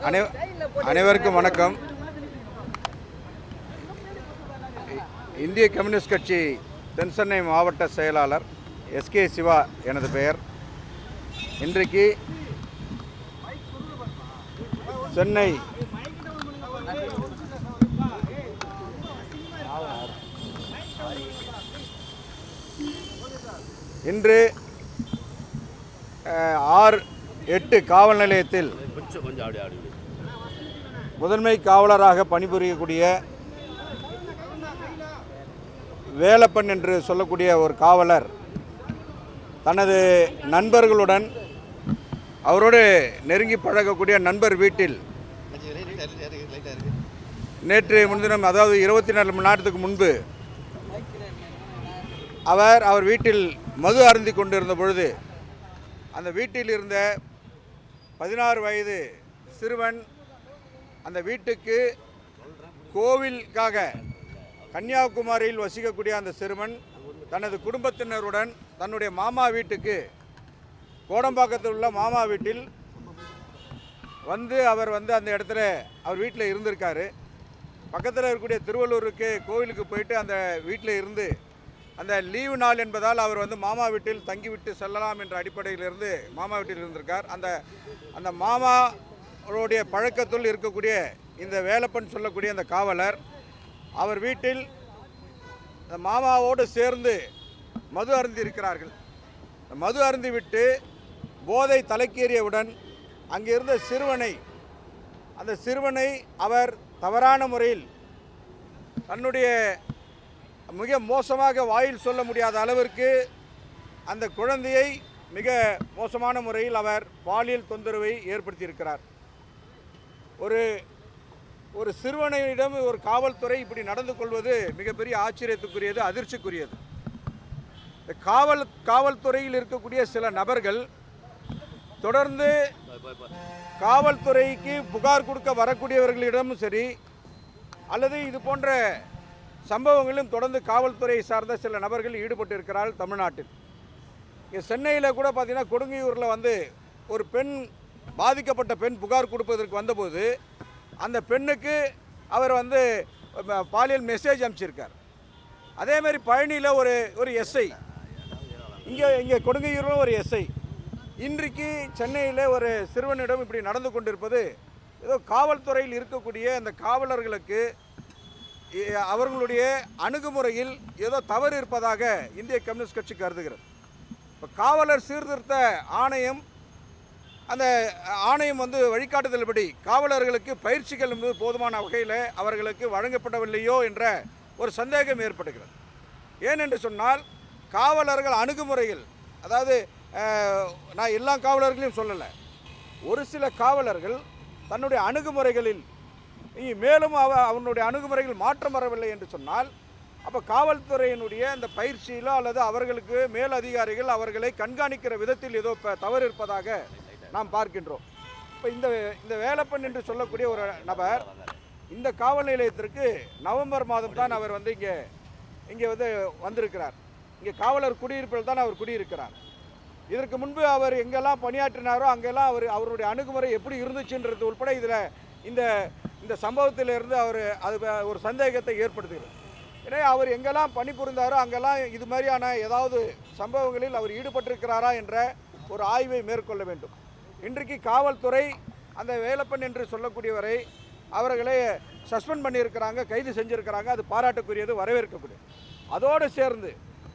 அனைவருக்கும் வணக்கம். இந்திய கம்யூனிஸ்ட் கட்சி தென்சென்னை மாவட்ட செயலாளர் எஸ்கே சிவா எனது பெயர். இன்றைக்கு சென்னை இன்று 6-8 காவல் நிலையத்தில் முதன்மை காவலராக பணிபுரியக்கூடிய வேலப்பன் என்று சொல்லக்கூடிய ஒரு காவலர் தனது நண்பர்களுடன் அவரோடு நெருங்கி பழகக்கூடிய நண்பர் வீட்டில் நேற்று முன்தினம், அதாவது 24 மணி நேரத்துக்கு முன்பு அவர் வீட்டில் மது அருந்தி கொண்டிருந்த பொழுது அந்த வீட்டில் இருந்த 16 வயது சிறுவன் அந்த வீட்டுக்கு கோவிலுக்காக கன்னியாகுமரியில் வசிக்கக்கூடிய அந்த சிறுவன் தனது குடும்பத்தினருடன் தன்னுடைய மாமா வீட்டுக்கு, கோடம்பாக்கத்தில் உள்ள மாமா வீட்டில் வந்து அவர் அந்த இடத்துல அவர் வீட்டில் இருந்திருக்காரு. பக்கத்தில் இருக்கக்கூடிய திருவள்ளூருக்கு கோவிலுக்கு போயிட்டு அந்த வீட்டில் இருந்து அந்த லீவு நாள் என்பதால் அவர் மாமா வீட்டில் தங்கிவிட்டு செல்லலாம் என்ற அடிப்படையிலிருந்து மாமா வீட்டில் இருந்திருக்கார். அந்த மாமாவுடைய பழக்கத்தில் இருக்கக்கூடிய இந்த வேலப்பன் சொல்லக்கூடிய அந்த காவலர் அவர் வீட்டில் அந்த மாமாவோடு சேர்ந்து மது அருந்தி இருக்கிறார்கள். மது அருந்திவிட்டு போதை தலைக்கேறியவுடன் அங்கிருந்த அந்த சிறுவனை அவர் தவறான முறையில் தன்னுடைய மிக மோசமாக வாயில் சொல்ல முடியாத அளவிற்கு அந்த குழந்தையை மிக மோசமான முறையில் அவர் பாலியல் தொந்தரவை ஏற்படுத்தியிருக்கிறார். ஒரு சிறுவனிடம் ஒரு காவல்துறை இப்படி நடந்து கொள்வது மிகப்பெரிய ஆச்சரியத்துக்குரியது, அதிர்ச்சிக்குரியது. காவல்துறையில் இருக்கக்கூடிய சில நபர்கள் தொடர்ந்து காவல்துறைக்கு புகார் கொடுக்க வரக்கூடியவர்களிடமும் சரி, அல்லது இது போன்ற சம்பவங்களும் தொடர்ந்து காவல்துறையை சார்ந்த சில நபர்கள் ஈடுபட்டு இருக்கிறார்கள் தமிழ்நாட்டில். இங்கே சென்னையில் கூட பார்த்தீங்கன்னா கொடுங்கையூரில் ஒரு பெண், பாதிக்கப்பட்ட பெண் புகார் கொடுப்பதற்கு வந்தபோது அந்த பெண்ணுக்கு அவர் பாலியல் மெசேஜ் அனுப்பிச்சிருக்கார். அதேமாதிரி பழனியில் ஒரு எஸ்ஐ, இங்கே கொடுங்கையூரில் ஒரு எஸ்ஐ, இன்றைக்கு சென்னையில் ஒரு சிறுவனிடம் இப்படி நடந்து கொண்டிருப்பது ஏதோ காவல்துறையில் இருக்கக்கூடிய அந்த காவலர்களுக்கு அவர்களுடைய அணுகுமுறையில் ஏதோ தவறு இருப்பதாக இந்திய கம்யூனிஸ்ட் கட்சி கருதுகிறது. இப்போ காவலர் சீர்திருத்த ஆணையம், அந்த ஆணையம் வழிகாட்டுதல்படி காவலர்களுக்கு பயிற்சிகள் போதுமான வகையில் அவர்களுக்கு வழங்கப்படவில்லையோ என்ற ஒரு சந்தேகம் ஏற்படுகிறது. ஏனென்று சொன்னால் காவலர்கள் அணுகுமுறையில், அதாவது நான் எல்லா காவலர்களையும் சொல்லலை, ஒரு சில காவலர்கள் தன்னுடைய அணுகுமுறைகளில் மேலும் அவனுடைய அணுகுமுறைகள் மாற்றம் வரவில்லை என்று சொன்னால், அப்போ காவல்துறையினுடைய அந்த பயிற்சியிலோ அல்லது அவர்களுக்கு மேல் அதிகாரிகள் அவர்களை கண்காணிக்கிற விதத்தில் ஏதோ தவறு இருப்பதாக நாம் பார்க்கின்றோம். இப்போ இந்த வேலப்பன் என்று சொல்லக்கூடிய ஒரு நபர் இந்த காவல் நிலையத்திற்கு நவம்பர் மாதம் தான் அவர் இங்கே வந்திருக்கிறார். இங்கே காவலர் குடியிருப்பில் தான் அவர் குடியிருக்கிறார். இதற்கு முன்பு அவர் எங்கெல்லாம் பணியாற்றினாரோ அங்கெல்லாம் அவருடைய அணுகுமுறை எப்படி இருந்துச்சுன்றது உட்பட இந்த சம்பவத்திலிருந்து அது ஒரு சந்தேகத்தை ஏற்படுத்துகிறது. எனவே அவர் எங்கெல்லாம் பணிபுரிந்தாரோ அங்கெல்லாம் இது மாதிரியான ஏதாவது சம்பவங்களில் அவர் ஈடுபட்டிருக்கிறாரா என்ற ஒரு ஆய்வை மேற்கொள்ள வேண்டும். இன்றைக்கு காவல்துறை அந்த வேலப்பன் என்று சொல்லக்கூடியவரை அவர்களை சஸ்பெண்ட் பண்ணியிருக்கிறாங்க, கைது செஞ்சுருக்கிறாங்க. அது பாராட்டுக்குரியது, வரவேற்கக்கூடியது. அதோடு சேர்ந்து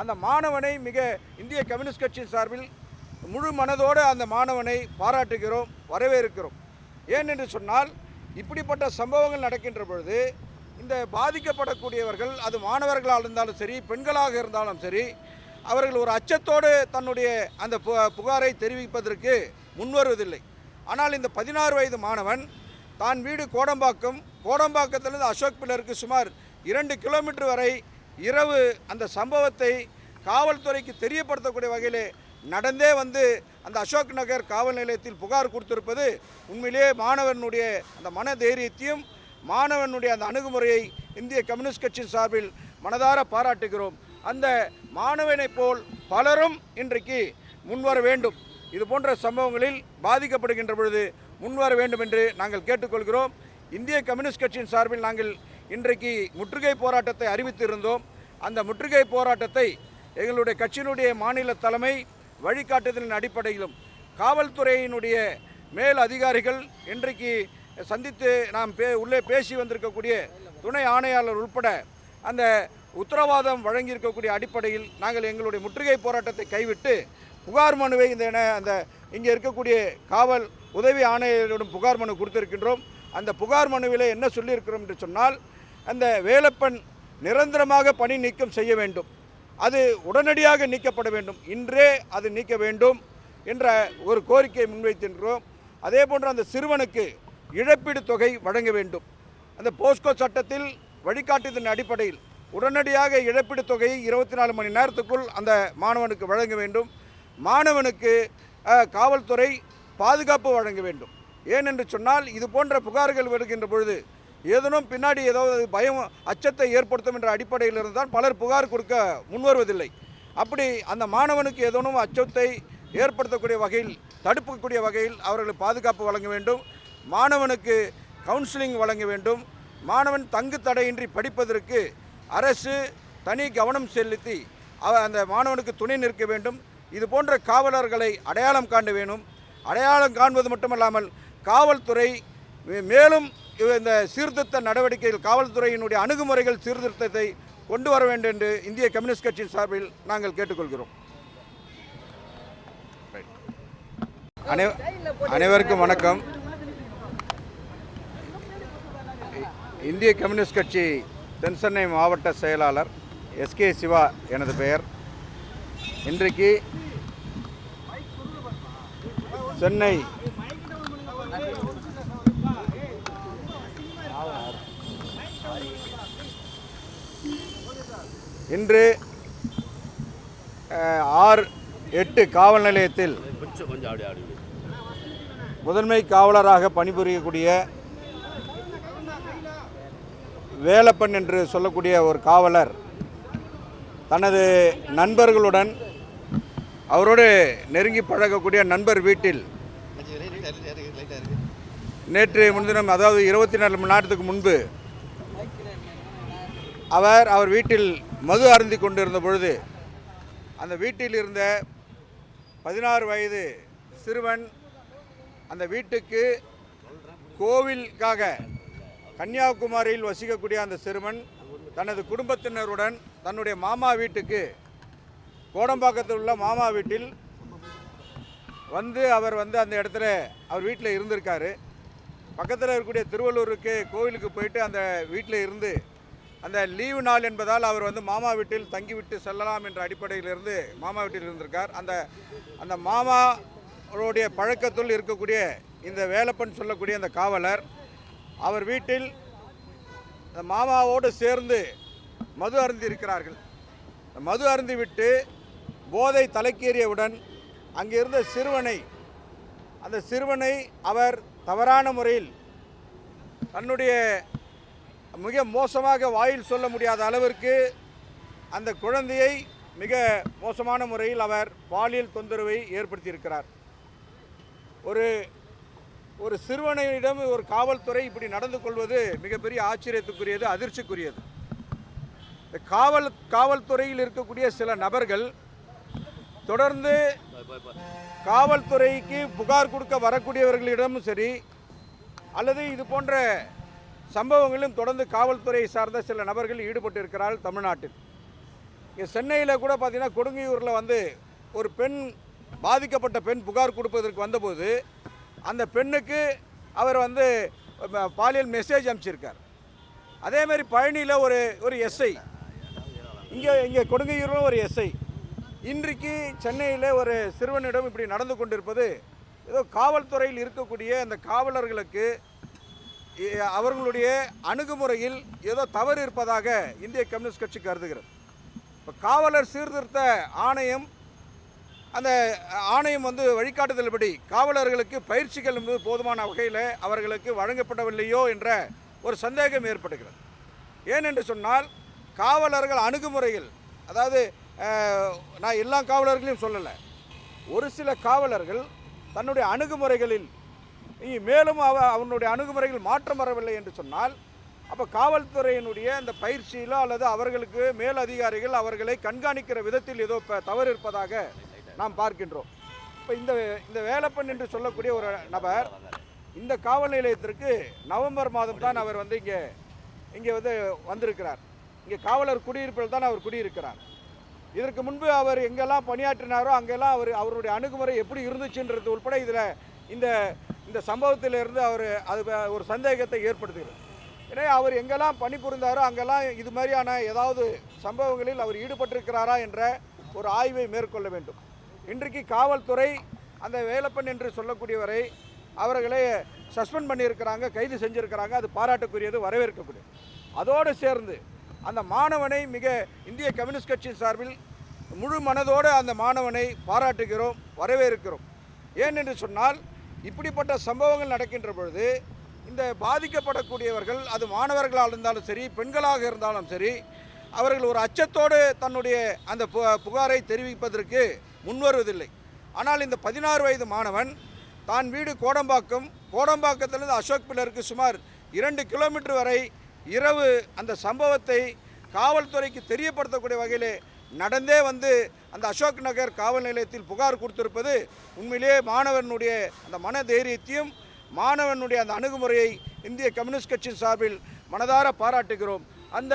அந்த மாணவனை இந்திய கம்யூனிஸ்ட் கட்சியின் சார்பில் முழு மனதோடு அந்த மாணவனை பாராட்டுகிறோம், வரவேற்கிறோம். ஏனென்று சொன்னால் இப்படிப்பட்ட சம்பவங்கள் நடக்கின்ற பொழுது இந்த பாதிக்கப்படக்கூடியவர்கள், அது மாணவர்களாக இருந்தாலும் சரி, பெண்களாக இருந்தாலும் சரி, அவர்கள் ஒரு அச்சத்தோடு தன்னுடைய அந்த புகாரை தெரிவிப்பதற்கு முன்வருவதில்லை. ஆனால் இந்த 16 வயது மாணவன் தான் வீடு கோடம்பாக்கத்திலிருந்து அசோக் பில்லருக்கு சுமார் 2 கிலோமீட்டர் வரை இரவு அந்த சம்பவத்தை காவல்துறைக்கு தெரியப்படுத்தக்கூடிய வகையிலே நடந்தே அந்த அசோக் நகர் காவல் நிலையத்தில் புகார் கொடுத்திருப்பது உண்மையிலேயே மாணவனுடைய அந்த மன தைரியத்தையும் மாணவனுடைய அந்த அணுகுமுறையை இந்திய கம்யூனிஸ்ட் கட்சியின் சார்பில் மனதார பாராட்டுகிறோம். அந்த மாணவனைப் போல் பலரும் இன்றைக்கு முன்வர வேண்டும். இது போன்ற சம்பவங்களில் பாதிக்கப்படுகின்ற பொழுது முன்வர வேண்டும் என்று நாங்கள் கேட்டுக்கொள்கிறோம். இந்திய கம்யூனிஸ்ட் கட்சியின் சார்பில் நாங்கள் இன்றைக்கு முற்றுகை போராட்டத்தை அறிவித்திருந்தோம். அந்த முற்றுகை போராட்டத்தை எங்களுடைய கட்சியினுடைய மாநில தலைமை வழிகாட்டுதலின் அடிப்படையிலும் காவல்துறையினுடைய மேல் அதிகாரிகள் இன்றைக்கு சந்தித்து நாம் உள்ளே பேசி வந்திருக்கக்கூடிய துணை ஆணையாளர் உட்பட அந்த உத்தரவாதம் வழங்கியிருக்கக்கூடிய அடிப்படையில் நாங்கள் எங்களுடைய முற்றுகை போராட்டத்தை கைவிட்டு புகார் மனுவை அந்த இங்கே இருக்கக்கூடிய காவல் உதவி ஆணையரிடம் புகார் மனு கொடுத்திருக்கின்றோம். அந்த புகார் மனுவில் என்ன சொல்லியிருக்கிறோம் என்று சொன்னால், அந்த வேலப்பன் நிரந்தரமாக பணி நீக்கம் செய்ய வேண்டும், அது உடனடியாக நீக்கப்பட வேண்டும், இன்றே அது நீக்க வேண்டும் என்ற ஒரு கோரிக்கையை முன்வைத்திருக்கிறோம். அதே போன்று அந்த சிறுவனுக்கு இழப்பீடு தொகை வழங்க வேண்டும். அந்த போஸ்கோ சட்டத்தில் வழிகாட்டுதலின் அடிப்படையில் உடனடியாக இழப்பீடு தொகையை 24 மணி நேரத்துக்குள் அந்த மாணவனுக்கு வழங்க வேண்டும். மாணவனுக்கு காவல்துறை பாதுகாப்பு வழங்க வேண்டும். ஏனென்று சொன்னால், இது போன்ற புகார்கள் வருகின்ற பொழுது ஏதேனும் பின்னாடி ஏதாவது பயம் அச்சத்தை ஏற்படுத்தும் என்ற அடிப்படையில் இருந்தால் பலர் புகார் கொடுக்க முன்வருவதில்லை. அப்படி அந்த மாணவனுக்கு ஏதேனும் அச்சத்தை ஏற்படுத்தக்கூடிய வகையில், தடுக்கக்கூடிய வகையில் அவர்களுக்கு பாதுகாப்பு வழங்க வேண்டும். மாணவனுக்கு கவுன்சிலிங் வழங்க வேண்டும். மாணவன் தங்கு தடையின்றி படிப்பதற்கு அரசு தனி கவனம் செலுத்தி அந்த மாணவனுக்கு துணை நிற்க வேண்டும். இது போன்ற காவலர்களை அடையாளம் காண வேண்டும். அடையாளம் காண்பது மட்டுமல்லாமல் காவல்துறை மேலும் இந்த சீர்திருத்த நடவடிக்கையில் காவல்துறையினுடைய அணுகுமுறைகள் சீர்திருத்தத்தை கொண்டு வர வேண்டும் என்று இந்திய கம்யூனிஸ்ட் கட்சியின் சார்பில் நாங்கள் கேட்டுக்கொள்கிறோம். அனைவருக்கும் வணக்கம். இந்திய கம்யூனிஸ்ட் கட்சி தென்சென்னை மாவட்ட செயலாளர் எஸ்கே சிவா எனது பெயர். இன்றைக்கு சென்னை இன்று 6-8 காவல் நிலையத்தில் முதன்மை காவலராக பணிபுரியக்கூடிய வேலப்பன் என்று சொல்லக்கூடிய ஒரு காவலர் தனது நண்பர்களுடன், அவரோடு நெருங்கி பழகக்கூடிய நண்பர் வீட்டில் நேற்று முன்தினம், அதாவது 24 மணி நேரத்துக்கு முன்பு அவர் வீட்டில் மது அருந்தி கொண்டிருந்த பொழுது அந்த வீட்டில் இருந்த 16 வயது சிறுவன் அந்த வீட்டுக்கு கோவிலுக்காக கன்னியாகுமரியில் வசிக்கக்கூடிய அந்த சிறுவன் தனது குடும்பத்தினருடன் தன்னுடைய மாமா வீட்டுக்கு, கோடம்பாக்கத்தில் உள்ள மாமா வீட்டில் அவர் அந்த இடத்துல அவர் வீட்டில் இருந்திருக்காரு. பக்கத்தில் இருக்கக்கூடிய திருவள்ளூருக்கு கோவிலுக்கு போயிட்டு அந்த வீட்டில் இருந்து, அந்த லீவு நாள் என்பதால் அவர் மாமா வீட்டில் தங்கிவிட்டு செல்லலாம் என்ற அடிப்படையிலிருந்து மாமா வீட்டில் இருந்திருக்கார். அந்த மாமாவுடைய பழக்கத்தில் இருக்கக்கூடிய இந்த வேலப்பன் சொல்லக்கூடிய அந்த காவலர் அவர் வீட்டில் மாமாவோடு சேர்ந்து மது அருந்தி இருக்கிறார்கள். மது அருந்திவிட்டு போதை தலைக்கேறியவுடன் அங்கிருந்த அந்த சிறுவனை அவர் தவறான முறையில், தன்னுடைய மிக மோசமாக வாயில் சொல்ல முடியாத அளவிற்கு அந்த குழந்தையை மிக மோசமான முறையில் அவர் பாலியல் தொந்தரவை ஏற்படுத்தியிருக்கிறார். ஒரு சிறுவனிடம் ஒரு காவல்துறை இப்படி நடந்து கொள்வது மிகப்பெரிய ஆச்சரியத்துக்குரியது, அதிர்ச்சிக்குரியது. இந்த காவல்துறையில் இருக்கக்கூடிய சில நபர்கள் தொடர்ந்து காவல்துறைக்கு புகார் கொடுக்க வரக்கூடியவர்களிடமும் சரி, அல்லது இது போன்ற சம்பவங்களிலும் தொடர்ந்து காவல்துறையை சார்ந்த சில நபர்கள் ஈடுபட்டு இருக்கிறார்கள் தமிழ்நாட்டில். இங்கே சென்னையில் கூட பார்த்தீங்கன்னா, கொடுங்கையூரில் ஒரு பெண், பாதிக்கப்பட்ட பெண் புகார் கொடுப்பதற்கு வந்தபோது அந்த பெண்ணுக்கு அவர் பாலியல் மெசேஜ் அனுப்பிச்சிருக்கார். அதேமாதிரி பழனியில் ஒரு எஸ்ஐ, இங்கே கொடுங்கையூரில் ஒரு எஸ்ஐ, இன்றைக்கு சென்னையில் ஒரு சிறுவனிடம் இப்படி நடந்து கொண்டிருப்பது ஏதோ காவல்துறையில் இருக்கக்கூடிய அந்த காவலர்களுக்கு அவர்களுடைய அணுகுமுறையில் ஏதோ தவறு இருப்பதாக இந்திய கம்யூனிஸ்ட் கட்சி கருதுகிறது. இப்போ காவலர் சீர்திருத்த ஆணையம், அந்த ஆணையம் வழிகாட்டுதல்படி காவலர்களுக்கு பயிற்சிகள் போதுமான வகையில் அவர்களுக்கு வழங்கப்படவில்லையோ என்ற ஒரு சந்தேகம் ஏற்படுகிறது. ஏனென்று சொன்னால், காவலர்கள் அணுகுமுறைகள், அதாவது நான் எல்லா காவலர்களையும் சொல்லலை, ஒரு சில காவலர்கள் தன்னுடைய அணுகுமுறைகளில் மேலும் அவனுடைய அணுகுமுறைகள் மாற்றம் வரவில்லை என்று சொன்னால், அப்போ காவல்துறையினுடைய அந்த பயிற்சியிலோ அல்லது அவர்களுக்கு மேல் அதிகாரிகள் அவர்களை கண்காணிக்கிற விதத்தில் ஏதோ தவறு இருப்பதாக நாம் பார்க்கின்றோம். இப்போ இந்த வேலப்பன் என்று சொல்லக்கூடிய ஒரு நபர் இந்த காவல் நிலையத்திற்கு நவம்பர் மாதம் தான் அவர் வந்து இங்கே வந்திருக்கிறார். இங்கே காவலர் குடியிருப்பில் தான் அவர் குடியிருக்கிறார். இதற்கு முன்பு அவர் எங்கெல்லாம் பணியாற்றினாரோ அங்கெல்லாம் அவருடைய அணுகுமுறை எப்படி இருந்துச்சுன்றது உட்பட இதில் இந்த சம்பவத்திலிருந்து அது ஒரு சந்தேகத்தை ஏற்படுத்துகிறது. எனவே அவர் எங்கெல்லாம் பணிபுரிந்தாரோ அங்கெல்லாம் இது மாதிரியான ஏதாவது சம்பவங்களில் அவர் ஈடுபட்டிருக்கிறாரா என்ற ஒரு ஆய்வை மேற்கொள்ள வேண்டும். இன்றைக்கு காவல்துறை அந்த வேலப்பன் என்று சொல்லக்கூடியவரை அவர்களை சஸ்பெண்ட் பண்ணியிருக்கிறாங்க, கைது செஞ்சுருக்கிறாங்க. அது பாராட்டுக்குரியது, வரவேற்கக்கூடியது. அதோடு சேர்ந்து அந்த மாணவனை இந்திய கம்யூனிஸ்ட் கட்சி சார்பில் முழு மனதோடு அந்த மாணவனை பாராட்டுகிறோம், வரவேற்கிறோம். ஏனென்று சொன்னால் இப்படிப்பட்ட சம்பவங்கள் நடக்கின்ற பொழுது இந்த பாதிக்கப்படக்கூடியவர்கள் அது மாணவர்களாக இருந்தாலும் சரி, பெண்களாக இருந்தாலும் சரி, அவர்கள் ஒரு அச்சத்தோடு தன்னுடைய அந்த புகாரை தெரிவிப்பதற்கு முன்வருவதில்லை. ஆனால் இந்த 16 வயது மாணவன் தான் வீடு கோடம்பாக்கத்திலிருந்து அசோக் பில்லருக்கு சுமார் 2 கிலோமீட்டர் வரை இரவு அந்த சம்பவத்தை காவல்துறைக்கு தெரியப்படுத்தக்கூடிய வகையிலே நடந்தே வந்து அந்த அசோக் நகர் காவல் நிலையத்தில் புகார் கொடுத்திருப்பது உண்மையிலேயே மாணவனுடைய அந்த மன தைரியத்தையும் மாணவனுடைய அந்த அணுகுமுறையை இந்திய கம்யூனிஸ்ட் கட்சி சார்பில் மனதார பாராட்டுகிறோம். அந்த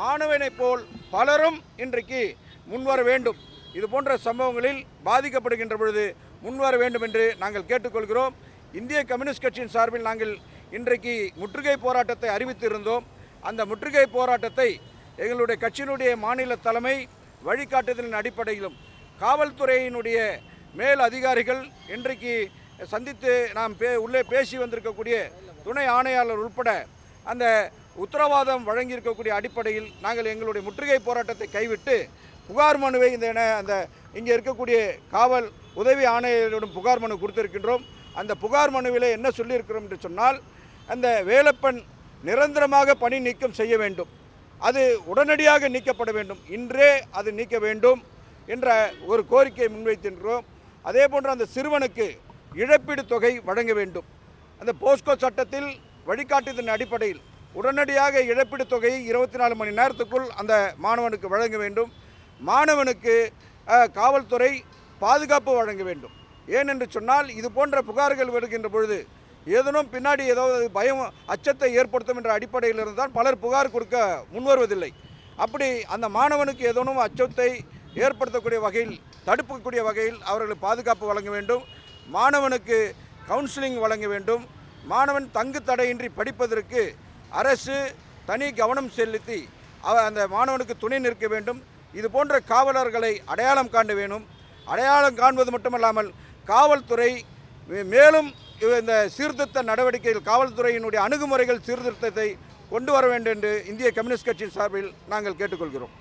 மாணவனை போல் பலரும் இன்றைக்கு முன்வர வேண்டும். இது போன்ற சம்பவங்களில் பாதிக்கப்படுகின்ற பொழுது முன்வர வேண்டும் என்று நாங்கள் கேட்டுக்கொள்கிறோம். இந்திய கம்யூனிஸ்ட் கட்சியின் சார்பில் நாங்கள் இன்றைக்கு முற்றுகை போராட்டத்தை அறிவித்திருந்தோம். அந்த முற்றுகை போராட்டத்தை எங்களுடைய கட்சியினுடைய மாநில தலைமை வழிகாட்டுதலின் அடிப்படையிலும் காவல்துறையினுடைய மேல் அதிகாரிகள் இன்றைக்கு சந்தித்து நாம் உள்ளே பேசி வந்திருக்கக்கூடிய துணை ஆணையாளர் உட்பட அந்த உத்தரவாதம் வழங்கியிருக்கக்கூடிய அடிப்படையில் நாங்கள் எங்களுடைய முற்றுகை போராட்டத்தை கைவிட்டு புகார் மனுவை இங்கே இருக்கக்கூடிய காவல் உதவி ஆணையரிடம் புகார் மனு கொடுத்திருக்கின்றோம். அந்த புகார் மனுவிலே என்ன சொல்லியிருக்கிறோம் என்று சொன்னால், அந்த வேலப்பன் நிரந்தரமாக பணி நீக்கம் செய்ய வேண்டும், அது உடனடியாக நீக்கப்பட வேண்டும், இன்றே அது நீக்க வேண்டும் என்ற ஒரு கோரிக்கையை முன்வைத்திருக்கிறோம். அதே போன்று அந்த சிறுவனுக்கு இழப்பீடு தொகை வழங்க வேண்டும். அந்த போஸ்கோ சட்டத்தில் வழிகாட்டுதலின் அடிப்படையில் உடனடியாக இழப்பீடு தொகையை 24 மணி நேரத்துக்குள் அந்த மாணவனுக்கு வழங்க வேண்டும். மாணவனுக்கு காவல்துறை பாதுகாப்பு வழங்க வேண்டும். ஏனென்று சொன்னால் இது போன்ற புகார்கள் வருகின்ற பொழுது ஏதேனும் பின்னாடி ஏதாவது பயம் அச்சத்தை ஏற்படுத்தும் என்ற அடிப்படையில் இருந்தால் பலர் புகார் கொடுக்க முன்வருவதில்லை. அப்படி அந்த மாணவனுக்கு ஏதேனும் அச்சத்தை ஏற்படுத்தக்கூடிய வகையில், தடுக்கக்கூடிய வகையில் அவர்களுக்கு பாதுகாப்பு வழங்க வேண்டும். மாணவனுக்கு கவுன்சிலிங் வழங்க வேண்டும். மாணவன் தங்கு தடையின்றி படிப்பதற்கு அரசு தனி கவனம் செலுத்தி அந்த மாணவனுக்கு துணை நிற்க வேண்டும். இது போன்ற காவலர்களை அடையாளம் காண வேணும். அடையாளம் காண்பது மட்டுமல்லாமல் காவல்துறை மேலும் இந்த சீர்திருத்த நடவடிக்கையில் காவல்துறையினுடைய அணுகுமுறைகள் சீர்திருத்தத்தை கொண்டு வர வேண்டும் என்று இந்திய கம்யூனிஸ்ட் கட்சியின் சார்பில் நாங்கள் கேட்டுக்கொள்கிறோம்.